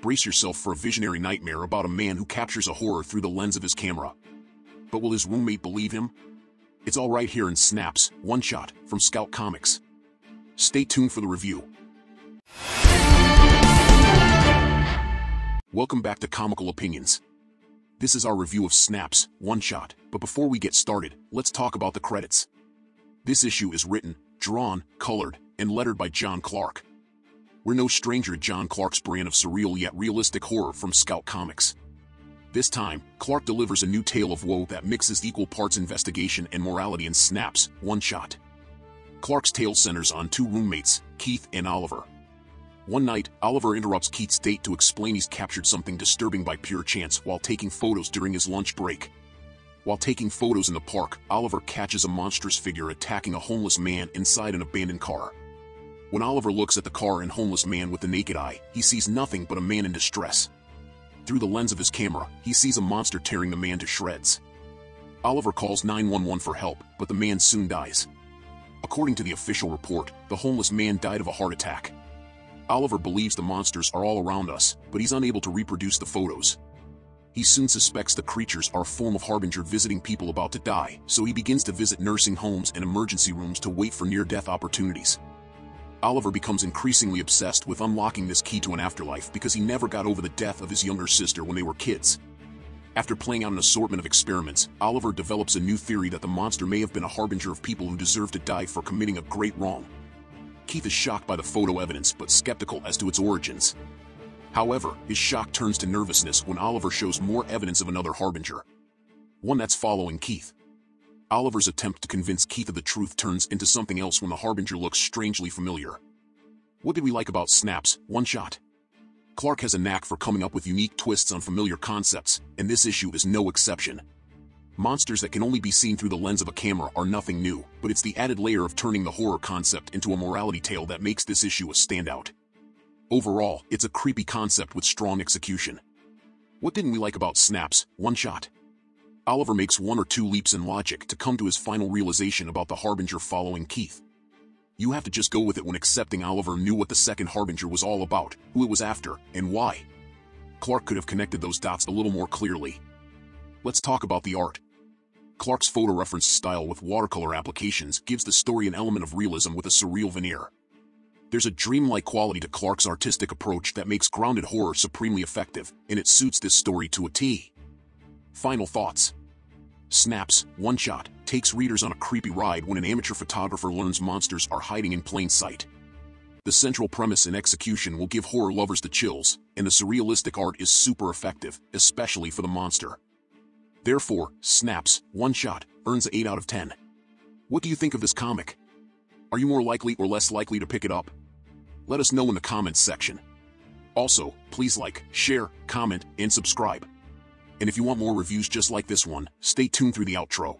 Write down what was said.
brace yourself for a visionary nightmare about a man who captures a horror through the lens of his camera. But will his roommate believe him? It's all right here in Snaps, One Shot, from Scout Comics. Stay tuned for the review. Welcome back to Comical Opinions. This is our review of Snaps, One Shot, but before we get started, let's talk about the credits. This issue is written, drawn, colored, and lettered by John Clark. We're no stranger to John Clark's brand of surreal yet realistic horror from Scout Comics. This time, Clark delivers a new tale of woe that mixes equal parts investigation and morality in Snaps, One Shot. Clark's tale centers on two roommates, Keith and Oliver. One night, Oliver interrupts Keith's date to explain he's captured something disturbing by pure chance while taking photos during his lunch break. While taking photos in the park, Oliver catches a monstrous figure attacking a homeless man inside an abandoned car. When Oliver looks at the car and homeless man with the naked eye, he sees nothing but a man in distress. Through the lens of his camera, he sees a monster tearing the man to shreds. Oliver calls 911 for help, but the man soon dies. According to the official report, the homeless man died of a heart attack. Oliver believes the monsters are all around us, but he's unable to reproduce the photos. He soon suspects the creatures are a form of harbinger visiting people about to die, so he begins to visit nursing homes and emergency rooms to wait for near-death opportunities. Oliver becomes increasingly obsessed with unlocking this key to an afterlife because he never got over the death of his younger sister when they were kids. After playing out an assortment of experiments, Oliver develops a new theory that the monster may have been a harbinger of people who deserve to die for committing a great wrong. Keith is shocked by the photo evidence but skeptical as to its origins. However, his shock turns to nervousness when Oliver shows more evidence of another harbinger. One that's following Keith. Oliver's attempt to convince Keith of the truth turns into something else when the harbinger looks strangely familiar. What did we like about Snaps, One Shot? Clark has a knack for coming up with unique twists on familiar concepts, and this issue is no exception. Monsters that can only be seen through the lens of a camera are nothing new, but it's the added layer of turning the horror concept into a morality tale that makes this issue a standout. Overall, it's a creepy concept with strong execution. What didn't we like about Snaps, One Shot? Oliver makes one or two leaps in logic to come to his final realization about the harbinger following Keith. You have to just go with it when accepting Oliver knew what the second harbinger was all about, who it was after, and why. Clark could have connected those dots a little more clearly. Let's talk about the art. Clark's photo-reference style with watercolor applications gives the story an element of realism with a surreal veneer. There's a dreamlike quality to Clark's artistic approach that makes grounded horror supremely effective, and it suits this story to a T. Final thoughts. Snaps, One Shot, takes readers on a creepy ride when an amateur photographer learns monsters are hiding in plain sight. The central premise and execution will give horror lovers the chills, and the surrealistic art is super effective, especially for the monster. Therefore, Snaps, One Shot, earns an 8 out of 10. What do you think of this comic? Are you more likely or less likely to pick it up? Let us know in the comments section. Also, please like, share, comment, and subscribe. And if you want more reviews just like this one, stay tuned through the outro.